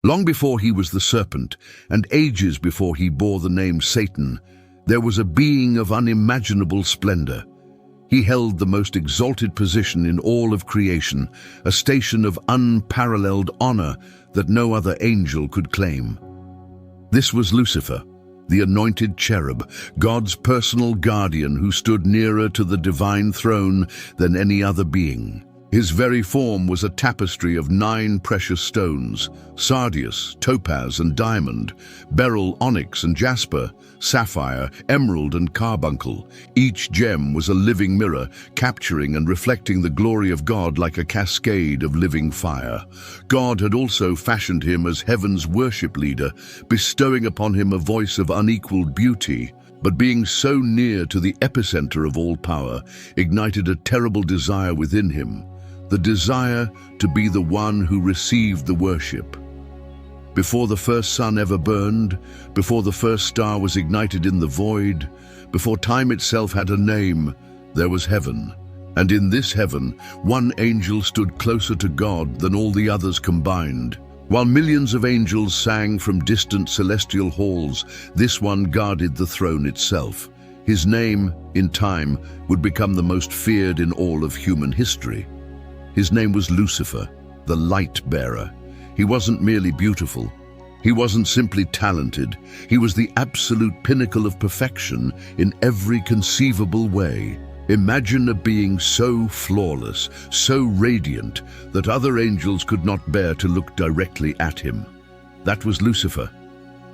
Long before he was the serpent, and ages before he bore the name Satan, there was a being of unimaginable splendor. He held the most exalted position in all of creation, a station of unparalleled honor that no other angel could claim. This was Lucifer, the anointed cherub, God's personal guardian who stood nearer to the divine throne than any other being. His very form was a tapestry of 9 precious stones: sardius, topaz and diamond, beryl, onyx and jasper, sapphire, emerald and carbuncle. Each gem was a living mirror, capturing and reflecting the glory of God like a cascade of living fire. God had also fashioned him as heaven's worship leader, bestowing upon him a voice of unequaled beauty. But being so near to the epicenter of all power ignited a terrible desire within him, the desire to be the one who received the worship. Before the first sun ever burned, before the first star was ignited in the void, before time itself had a name, there was heaven. And in this heaven, one angel stood closer to God than all the others combined. While millions of angels sang from distant celestial halls, this one guarded the throne itself. His name, in time, would become the most feared in all of human history. His name was Lucifer, the light bearer. He wasn't merely beautiful. He wasn't simply talented. He was the absolute pinnacle of perfection in every conceivable way. Imagine a being so flawless, so radiant, that other angels could not bear to look directly at him. That was Lucifer.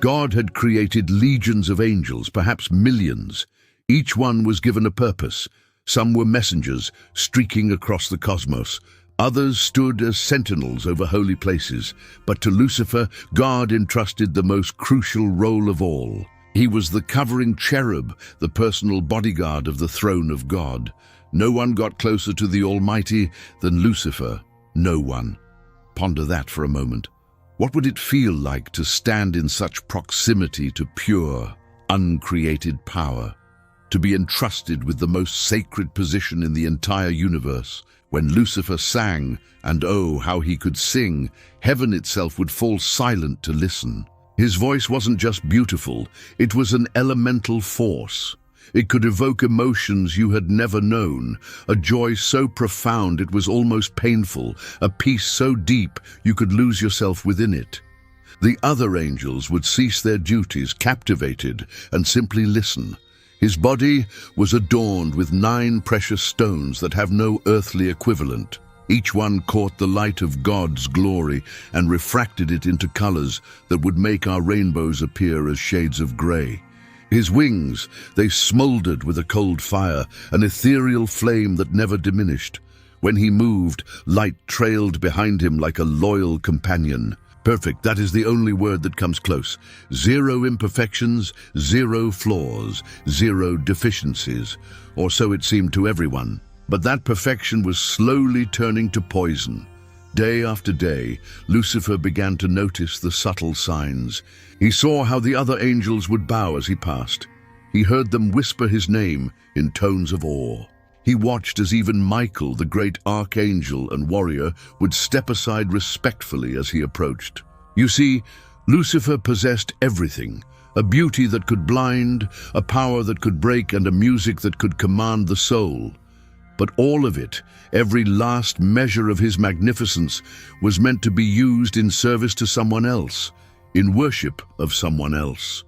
God had created legions of angels, perhaps millions. Each one was given a purpose. Some were messengers, streaking across the cosmos. Others stood as sentinels over holy places. But to Lucifer, God entrusted the most crucial role of all. He was the covering cherub, the personal bodyguard of the throne of God. No one got closer to the Almighty than Lucifer. No one. Ponder that for a moment. What would it feel like to stand in such proximity to pure, uncreated power? To be entrusted with the most sacred position in the entire universe? When Lucifer sang, and oh, how he could sing, heaven itself would fall silent to listen. His voice wasn't just beautiful, it was an elemental force. It could evoke emotions you had never known, a joy so profound it was almost painful, a peace so deep you could lose yourself within it. The other angels would cease their duties, captivated, and simply listen. His body was adorned with 9 precious stones that have no earthly equivalent. Each one caught the light of God's glory and refracted it into colors that would make our rainbows appear as shades of gray. His wings, they smoldered with a cold fire, an ethereal flame that never diminished. When he moved, light trailed behind him like a loyal companion. Perfect, that is the only word that comes close. 0 imperfections, 0 flaws, 0 deficiencies, or so it seemed to everyone. But that perfection was slowly turning to poison. Day after day, Lucifer began to notice the subtle signs. He saw how the other angels would bow as he passed. He heard them whisper his name in tones of awe. He watched as even Michael, the great archangel and warrior, would step aside respectfully as he approached. You see, Lucifer possessed everything: a beauty that could blind, a power that could break, and a music that could command the soul. But all of it, every last measure of his magnificence, was meant to be used in service to someone else, in worship of someone else.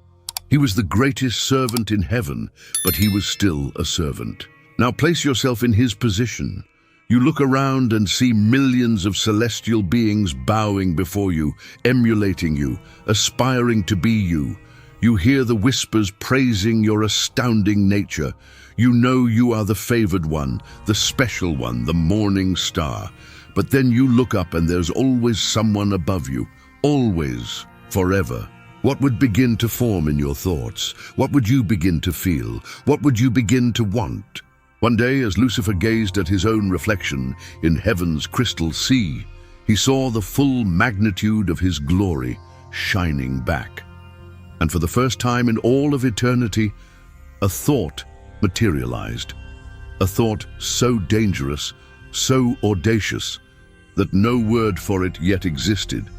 He was the greatest servant in heaven, but he was still a servant. Now place yourself in his position. You look around and see millions of celestial beings bowing before you, emulating you, aspiring to be you. You hear the whispers praising your astounding nature. You know you are the favored one, the special one, the morning star. But then you look up and there's always someone above you, always, forever. What would begin to form in your thoughts? What would you begin to feel? What would you begin to want? One day, as Lucifer gazed at his own reflection in heaven's crystal sea, he saw the full magnitude of his glory shining back. And for the first time in all of eternity, a thought materialized. A thought so dangerous, so audacious, that no word for it yet existed.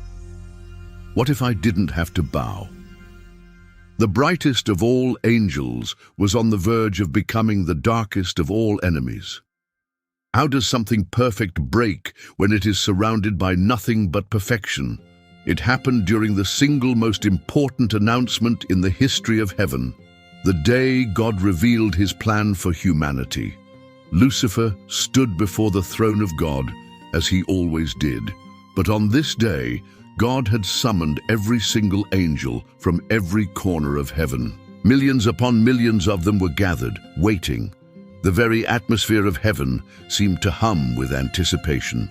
What if I didn't have to bow? The brightest of all angels was on the verge of becoming the darkest of all enemies. How does something perfect break when it is surrounded by nothing but perfection? It happened during the single most important announcement in the history of heaven, the day God revealed his plan for humanity. Lucifer stood before the throne of God, as he always did. But on this day, God had summoned every single angel from every corner of heaven. Millions upon millions of them were gathered, waiting. The very atmosphere of heaven seemed to hum with anticipation.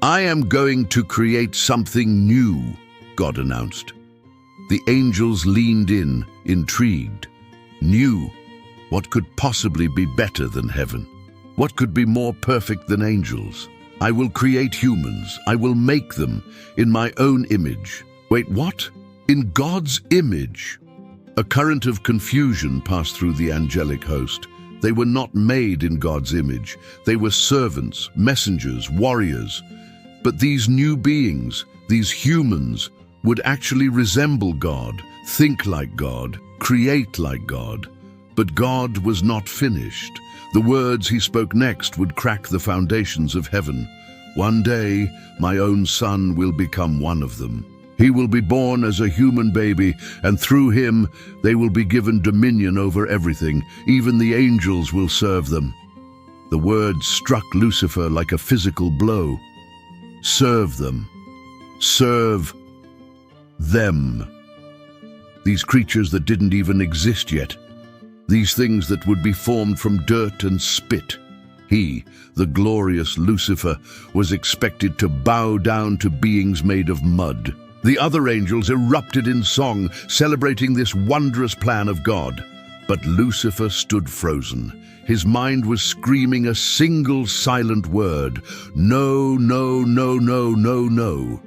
"I am going to create something new," God announced. The angels leaned in, intrigued. New? What could possibly be better than heaven? What could be more perfect than angels? "I will create humans. I will make them in my own image." Wait, what? In God's image? A current of confusion passed through the angelic host. They were not made in God's image. They were servants, messengers, warriors. But these new beings, these humans, would actually resemble God, think like God, create like God. But God was not finished. The words he spoke next would crack the foundations of heaven. "One day, my own son will become one of them. He will be born as a human baby, and through him they will be given dominion over everything. Even the angels will serve them." The words struck Lucifer like a physical blow. Serve them. Serve them. These creatures that didn't even exist yet. These things that would be formed from dirt and spit. He, the glorious Lucifer, was expected to bow down to beings made of mud. The other angels erupted in song, celebrating this wondrous plan of God. But Lucifer stood frozen. His mind was screaming a single silent word: no, no, no, no, no, no.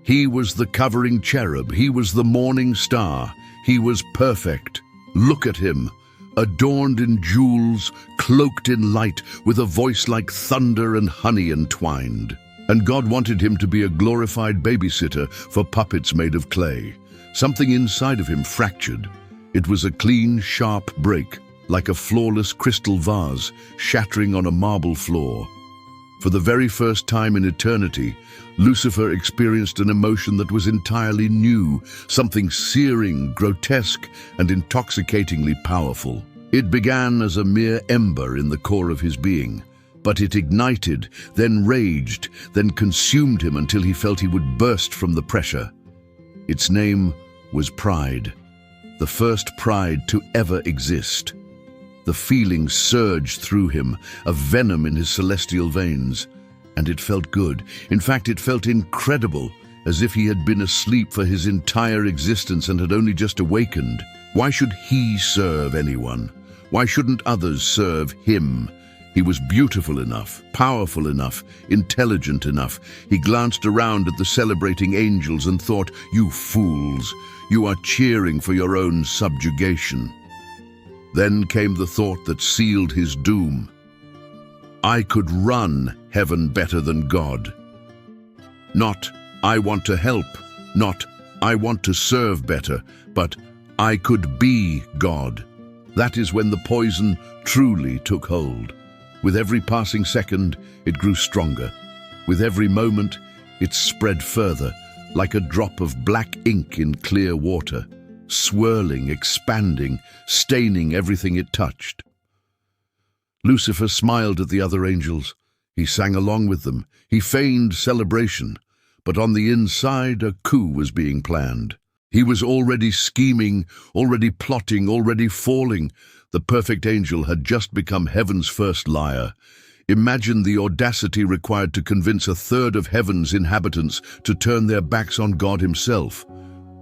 He was the covering cherub. He was the morning star. He was perfect. Look at him, adorned in jewels, cloaked in light, with a voice like thunder and honey entwined. And God wanted him to be a glorified babysitter for puppets made of clay. Something inside of him fractured. It was a clean, sharp break, like a flawless crystal vase shattering on a marble floor. For the very first time in eternity, Lucifer experienced an emotion that was entirely new, something searing, grotesque, and intoxicatingly powerful. It began as a mere ember in the core of his being, but it ignited, then raged, then consumed him until he felt he would burst from the pressure. Its name was pride, the first pride to ever exist. The feeling surged through him, a venom in his celestial veins. And it felt good. In fact, it felt incredible, as if he had been asleep for his entire existence and had only just awakened. Why should he serve anyone? Why shouldn't others serve him? He was beautiful enough, powerful enough, intelligent enough. He glanced around at the celebrating angels and thought, "You fools, you are cheering for your own subjugation." Then came the thought that sealed his doom. I could run heaven better than God. Not, I want to help, not, I want to serve better, but I could be God. That is when the poison truly took hold. With every passing second, it grew stronger. With every moment, it spread further, like a drop of black ink in clear water, swirling, expanding, staining everything it touched. Lucifer smiled at the other angels. He sang along with them. He feigned celebration. But on the inside, a coup was being planned. He was already scheming, already plotting, already falling. The perfect angel had just become heaven's first liar. Imagine the audacity required to convince a third of heaven's inhabitants to turn their backs on God himself.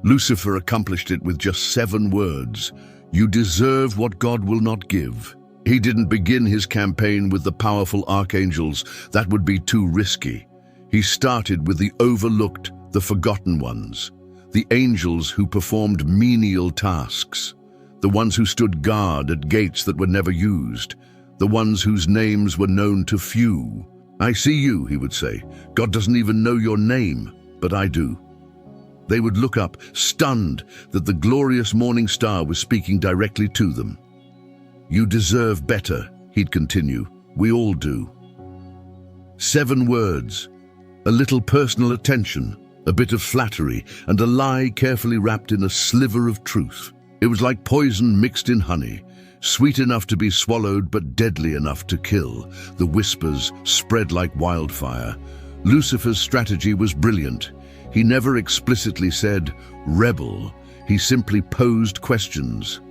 Lucifer accomplished it with just 7 words. You deserve what God will not give. He didn't begin his campaign with the powerful archangels. That would be too risky. He started with the overlooked, the forgotten ones, the angels who performed menial tasks, the ones who stood guard at gates that were never used, the ones whose names were known to few. I see you, he would say. God doesn't even know your name, but I do. They would look up, stunned that the glorious morning star was speaking directly to them. "You deserve better," he'd continue. "We all do." 7 words, a little personal attention, a bit of flattery, and a lie carefully wrapped in a sliver of truth. It was like poison mixed in honey, sweet enough to be swallowed but deadly enough to kill. The whispers spread like wildfire. Lucifer's strategy was brilliant. He never explicitly said, "Rebel." He simply posed questions.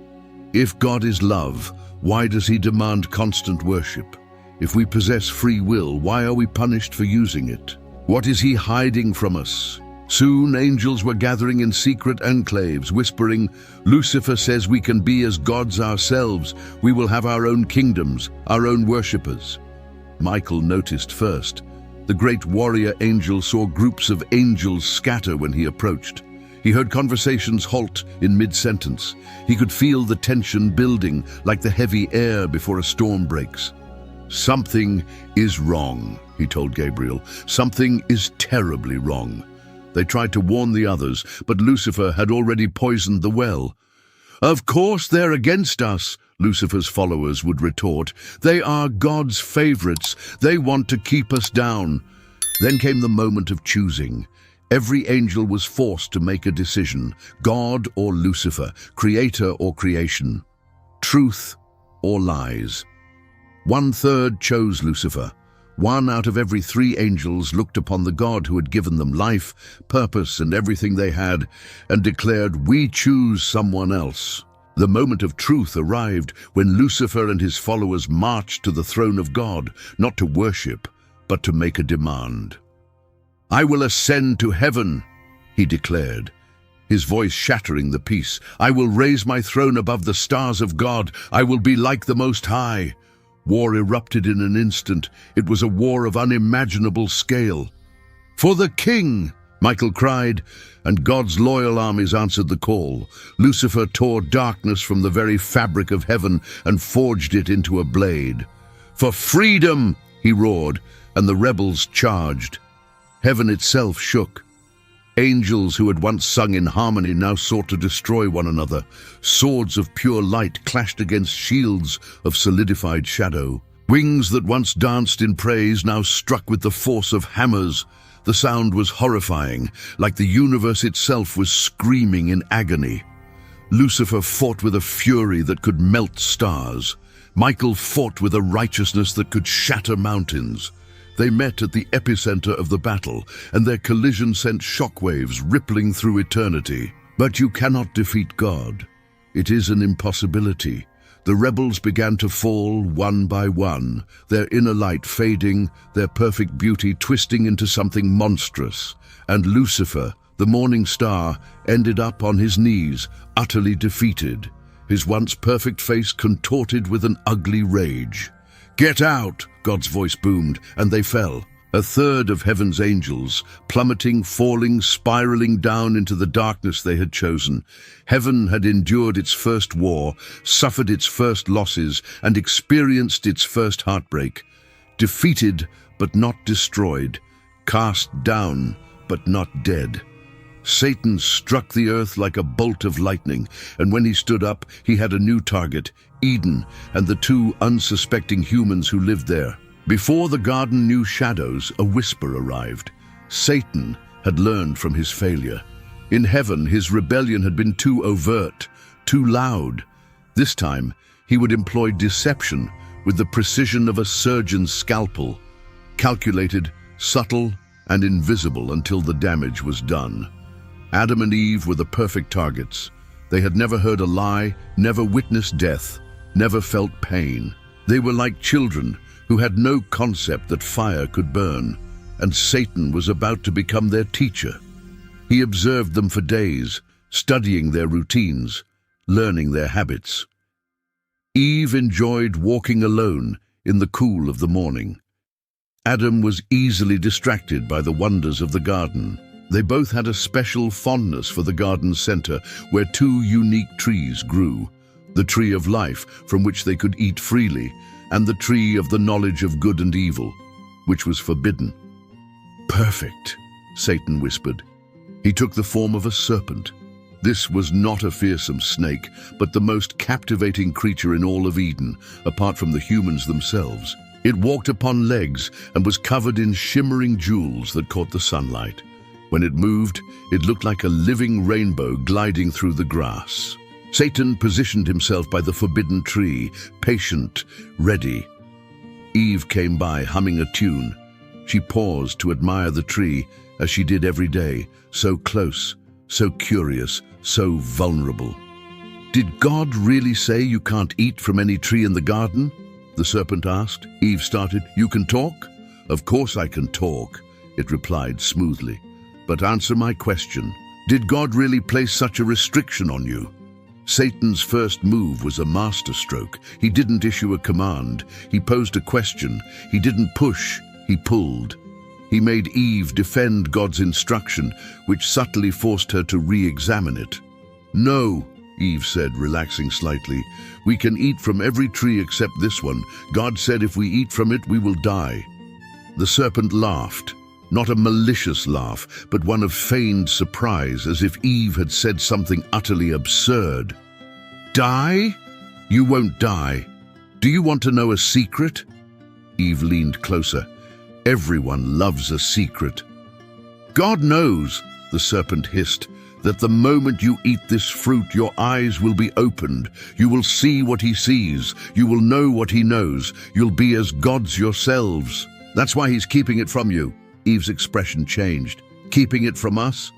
If God is love, why does he demand constant worship? If we possess free will, why are we punished for using it? What is he hiding from us? Soon angels were gathering in secret enclaves, whispering, "Lucifer says we can be as gods ourselves. We will have our own kingdoms, our own worshippers." Michael noticed first. The great warrior angel saw groups of angels scatter when he approached. He heard conversations halt in mid-sentence. He could feel the tension building like the heavy air before a storm breaks. "Something is wrong," he told Gabriel. "Something is terribly wrong." They tried to warn the others, but Lucifer had already poisoned the well. "Of course they're against us," Lucifer's followers would retort. "They are God's favorites. They want to keep us down." Then came the moment of choosing. Every angel was forced to make a decision: God or Lucifer, creator or creation, truth or lies. 1/3 chose Lucifer. 1 out of every 3 angels looked upon the God who had given them life, purpose, and everything they had, and declared, "We choose someone else." The moment of truth arrived when Lucifer and his followers marched to the throne of God, not to worship, but to make a demand. "I will ascend to heaven," he declared, his voice shattering the peace. "I will raise my throne above the stars of God. I will be like the Most High." War erupted in an instant. It was a war of unimaginable scale. "For the king!" Michael cried, and God's loyal armies answered the call. Lucifer tore darkness from the very fabric of heaven and forged it into a blade. "For freedom!" he roared, and the rebels charged. Heaven itself shook. Angels who had once sung in harmony now sought to destroy one another. Swords of pure light clashed against shields of solidified shadow. Wings that once danced in praise now struck with the force of hammers. The sound was horrifying, like the universe itself was screaming in agony. Lucifer fought with a fury that could melt stars. Michael fought with a righteousness that could shatter mountains. They met at the epicenter of the battle, and their collision sent shockwaves rippling through eternity. But you cannot defeat God. It is an impossibility. The rebels began to fall one by one, their inner light fading, their perfect beauty twisting into something monstrous. And Lucifer, the morning star, ended up on his knees, utterly defeated, his once perfect face contorted with an ugly rage. "Get out!" God's voice boomed, and they fell. 1/3 of heaven's angels, plummeting, falling, spiraling down into the darkness they had chosen. Heaven had endured its first war, suffered its first losses, and experienced its first heartbreak. Defeated, but not destroyed. Cast down, but not dead. Satan struck the earth like a bolt of lightning, and when he stood up, he had a new target, Eden, and the 2 unsuspecting humans who lived there. Before the garden knew shadows, a whisper arrived. Satan had learned from his failure. In heaven, his rebellion had been too overt, too loud. This time, he would employ deception with the precision of a surgeon's scalpel, calculated, subtle, and invisible until the damage was done. Adam and Eve were the perfect targets. They had never heard a lie, never witnessed death, never felt pain. They were like children who had no concept that fire could burn, and Satan was about to become their teacher. He observed them for days, studying their routines, learning their habits. Eve enjoyed walking alone in the cool of the morning. Adam was easily distracted by the wonders of the garden. They both had a special fondness for the garden's center, where 2 unique trees grew: the tree of life, from which they could eat freely, and the tree of the knowledge of good and evil, which was forbidden. "Perfect," Satan whispered. He took the form of a serpent. This was not a fearsome snake, but the most captivating creature in all of Eden, apart from the humans themselves. It walked upon legs and was covered in shimmering jewels that caught the sunlight. When it moved, it looked like a living rainbow gliding through the grass. Satan positioned himself by the forbidden tree, patient, ready. Eve came by, humming a tune. She paused to admire the tree, as she did every day, so close, so curious, so vulnerable. "Did God really say you can't eat from any tree in the garden?" the serpent asked. Eve started, "You can talk?" "Of course I can talk," it replied smoothly. "But answer my question. Did God really place such a restriction on you?" Satan's first move was a masterstroke. He didn't issue a command. He posed a question. He didn't push. He pulled. He made Eve defend God's instruction, which subtly forced her to re-examine it. "No," Eve said, relaxing slightly. "We can eat from every tree except this one. God said if we eat from it, we will die." The serpent laughed. Not a malicious laugh, but one of feigned surprise, as if Eve had said something utterly absurd. "Die? You won't die. Do you want to know a secret?" Eve leaned closer. "Everyone loves a secret." "God knows," the serpent hissed, "that the moment you eat this fruit, your eyes will be opened. You will see what he sees. You will know what he knows. You'll be as gods yourselves. That's why he's keeping it from you." Eve's expression changed. "Keeping it from us?"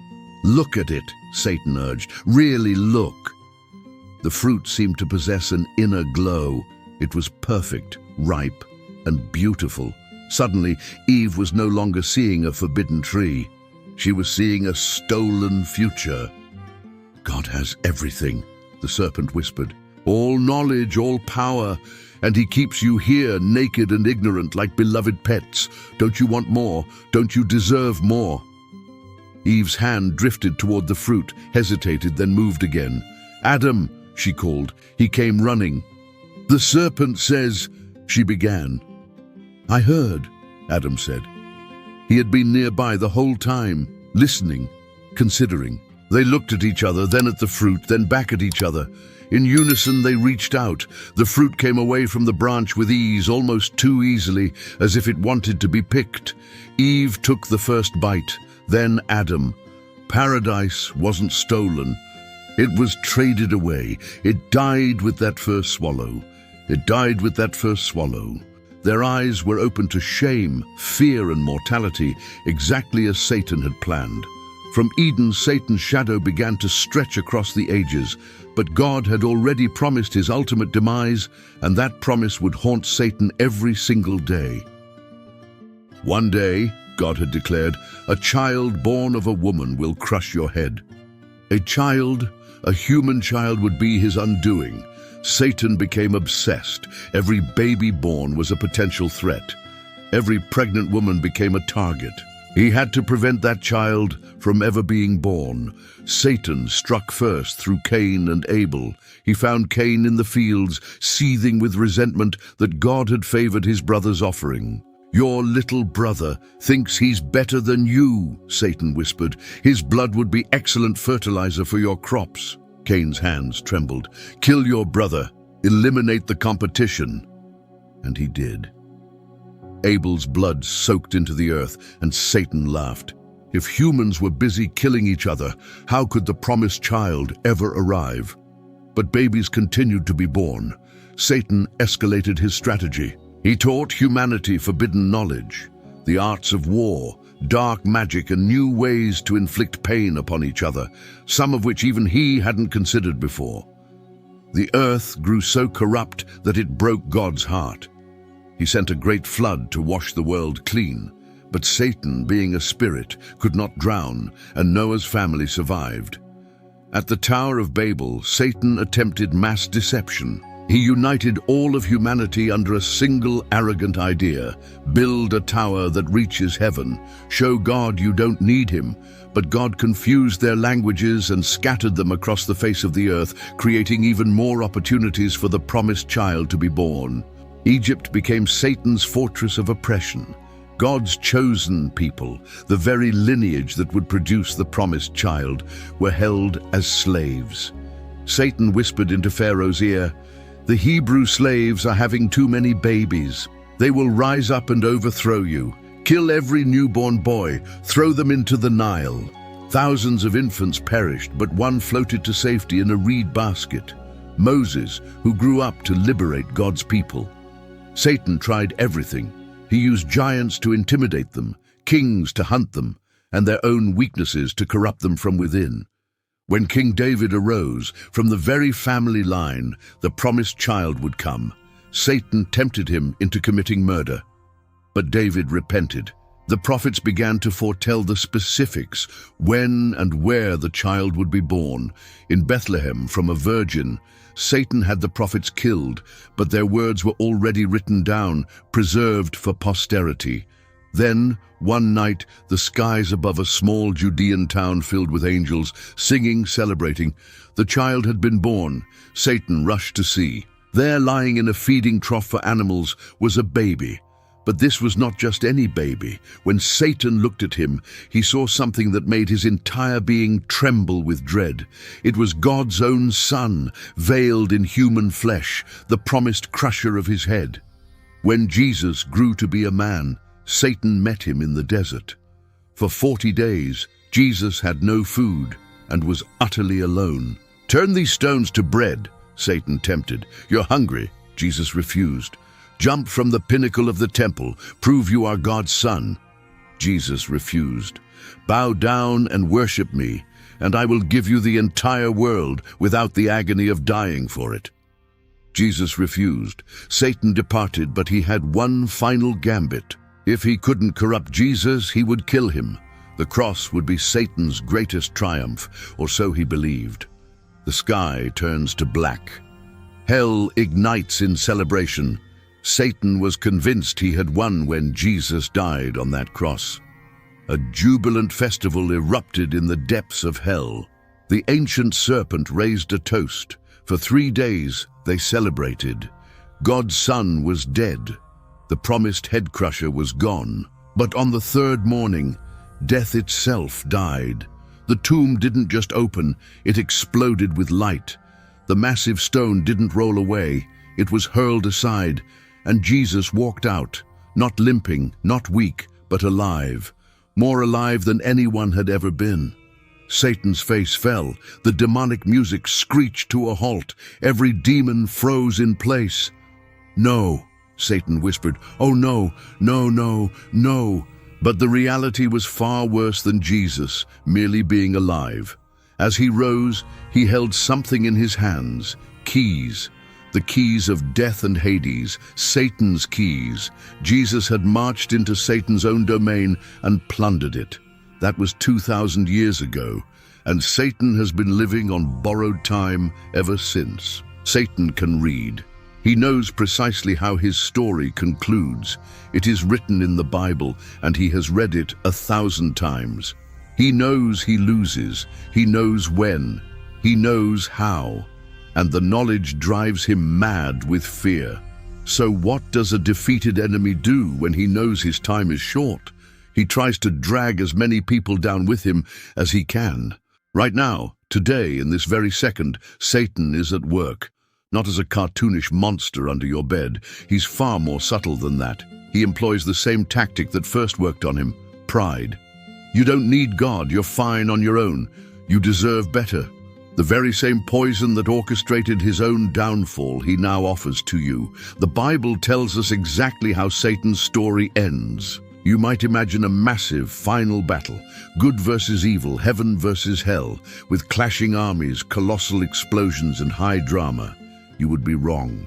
"Look at it," Satan urged. "Really look." The fruit seemed to possess an inner glow. It was perfect, ripe, and beautiful. Suddenly, Eve was no longer seeing a forbidden tree. She was seeing a stolen future. "God has everything," the serpent whispered. "All knowledge, all power, and he keeps you here, naked and ignorant, like beloved pets. Don't you want more? Don't you deserve more?" Eve's hand drifted toward the fruit, hesitated, then moved again. "Adam," she called. He came running. "The serpent says," she began. "I heard," Adam said. He had been nearby the whole time, listening, considering. They looked at each other, then at the fruit, then back at each other. In unison they reached out. The fruit came away from the branch with ease, almost too easily, as if it wanted to be picked. Eve took the first bite, then Adam. Paradise wasn't stolen. It was traded away. It died with that first swallow. It died with that first swallow. Their eyes were open to shame, fear, and mortality, exactly as Satan had planned. From Eden, Satan's shadow began to stretch across the ages, but God had already promised his ultimate demise, and that promise would haunt Satan every single day. "One day," God had declared, "a child born of a woman will crush your head." A child, a human child, would be his undoing. Satan became obsessed. Every baby born was a potential threat. Every pregnant woman became a target. He had to prevent that child from ever being born. Satan struck first through Cain and Abel. He found Cain in the fields, seething with resentment that God had favored his brother's offering. "Your little brother thinks he's better than you," Satan whispered. "His blood would be excellent fertilizer for your crops." Cain's hands trembled. "Kill your brother. Eliminate the competition." And he did. Abel's blood soaked into the earth, and Satan laughed. If humans were busy killing each other, how could the promised child ever arrive? But babies continued to be born. Satan escalated his strategy. He taught humanity forbidden knowledge, the arts of war, dark magic, and new ways to inflict pain upon each other, some of which even he hadn't considered before. The earth grew so corrupt that it broke God's heart. He sent a great flood to wash the world clean, but Satan, being a spirit, could not drown, and Noah's family survived. At the Tower of Babel, Satan attempted mass deception. He united all of humanity under a single arrogant idea: build a tower that reaches heaven. Show God you don't need him. But God confused their languages and scattered them across the face of the earth, creating even more opportunities for the promised child to be born. Egypt became Satan's fortress of oppression. God's chosen people, the very lineage that would produce the promised child, were held as slaves. Satan whispered into Pharaoh's ear, "The Hebrew slaves are having too many babies. They will rise up and overthrow you. Kill every newborn boy, throw them into the Nile." Thousands of infants perished, but one floated to safety in a reed basket. Moses, who grew up to liberate God's people. Satan tried everything. He used giants to intimidate them, kings to hunt them, and their own weaknesses to corrupt them from within. When King David arose, from the very family line, the promised child would come. Satan tempted him into committing murder. But David repented. The prophets began to foretell the specifics, when and where the child would be born. In Bethlehem, from a virgin. Satan had the prophets killed, but their words were already written down, preserved for posterity. Then, one night, the skies above a small Judean town filled with angels, singing, celebrating. The child had been born. Satan rushed to see. There, lying in a feeding trough for animals, was a baby. But this was not just any baby. When Satan looked at him, he saw something that made his entire being tremble with dread. It was God's own Son, veiled in human flesh, the promised crusher of his head. When Jesus grew to be a man, Satan met him in the desert. For 40 days, Jesus had no food and was utterly alone. "Turn these stones to bread," Satan tempted. "You're hungry," Jesus refused. "Jump from the pinnacle of the temple, prove you are God's Son." Jesus refused. "Bow down and worship me, and I will give you the entire world without the agony of dying for it." Jesus refused. Satan departed, but he had one final gambit. If he couldn't corrupt Jesus, he would kill him. The cross would be Satan's greatest triumph, or so he believed. The sky turns to black. Hell ignites in celebration. Satan was convinced he had won when Jesus died on that cross. A jubilant festival erupted in the depths of hell. The ancient serpent raised a toast. For 3 days they celebrated. God's Son was dead. The promised head crusher was gone. But on the 3rd morning, death itself died. The tomb didn't just open, it exploded with light. The massive stone didn't roll away, it was hurled aside, and Jesus walked out, not limping, not weak, but alive, more alive than anyone had ever been. Satan's face fell, the demonic music screeched to a halt, every demon froze in place. "No," Satan whispered. "Oh no, no, no, no." But the reality was far worse than Jesus merely being alive. As he rose, he held something in his hands, keys. The keys of death and Hades, Satan's keys. Jesus had marched into Satan's own domain and plundered it. That was 2,000 years ago, and Satan has been living on borrowed time ever since. Satan can read. He knows precisely how his story concludes. It is written in the Bible, and he has read it 1,000 times. He knows he loses. He knows when. He knows how. And the knowledge drives him mad with fear. So what does a defeated enemy do when he knows his time is short? He tries to drag as many people down with him as he can. Right now, today, in this very second, Satan is at work. Not as a cartoonish monster under your bed. He's far more subtle than that. He employs the same tactic that first worked on him, pride. You don't need God, you're fine on your own. You deserve better. The very same poison that orchestrated his own downfall he now offers to you. The Bible tells us exactly how Satan's story ends. You might imagine a massive final battle, good versus evil, heaven versus hell, with clashing armies, colossal explosions, and high drama. You would be wrong.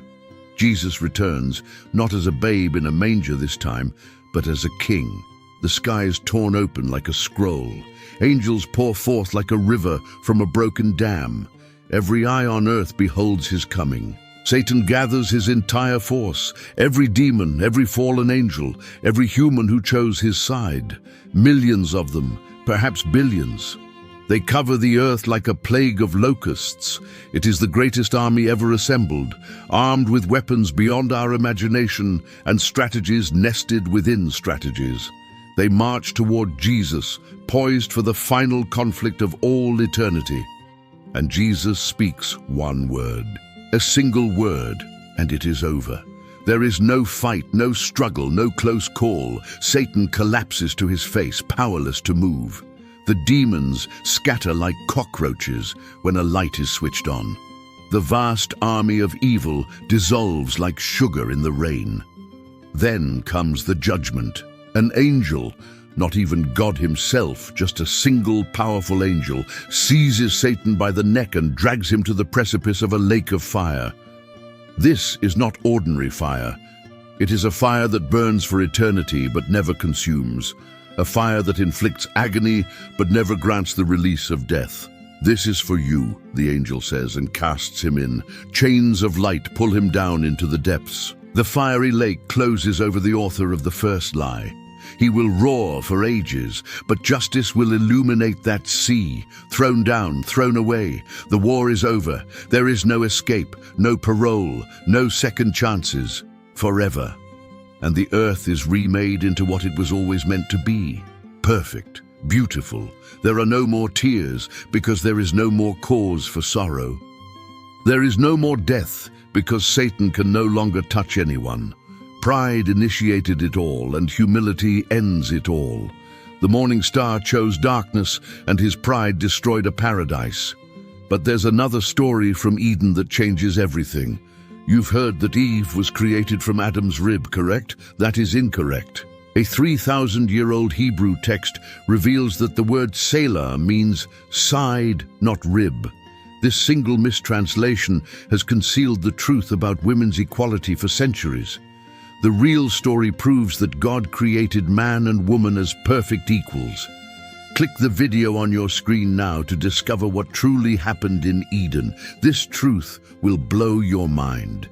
Jesus returns, not as a babe in a manger this time, but as a king. The sky is torn open like a scroll. Angels pour forth like a river from a broken dam. Every eye on earth beholds his coming. Satan gathers his entire force, every demon, every fallen angel, every human who chose his side. Millions of them, perhaps billions. They cover the earth like a plague of locusts. It is the greatest army ever assembled, armed with weapons beyond our imagination and strategies nested within strategies. They march toward Jesus, poised for the final conflict of all eternity. And Jesus speaks one word, a single word, and it is over. There is no fight, no struggle, no close call. Satan collapses to his face, powerless to move. The demons scatter like cockroaches when a light is switched on. The vast army of evil dissolves like sugar in the rain. Then comes the judgment. An angel, not even God himself, just a single powerful angel, seizes Satan by the neck and drags him to the precipice of a lake of fire. This is not ordinary fire. It is a fire that burns for eternity but never consumes. A fire that inflicts agony but never grants the release of death. This is for you, the angel says, and casts him in. Chains of light pull him down into the depths. The fiery lake closes over the author of the first lie. He will roar for ages, but justice will illuminate that sea. Thrown down, thrown away. The war is over. There is no escape, no parole, no second chances. Forever. And the earth is remade into what it was always meant to be. Perfect, beautiful. There are no more tears because there is no more cause for sorrow. There is no more death because Satan can no longer touch anyone. Pride initiated it all, and humility ends it all. The morning star chose darkness, and his pride destroyed a paradise. But there's another story from Eden that changes everything. You've heard that Eve was created from Adam's rib, correct? That is incorrect. A 3,000-year-old Hebrew text reveals that the word Selah means side, not rib. This single mistranslation has concealed the truth about women's equality for centuries. The real story proves that God created man and woman as perfect equals. Click the video on your screen now to discover what truly happened in Eden. This truth will blow your mind.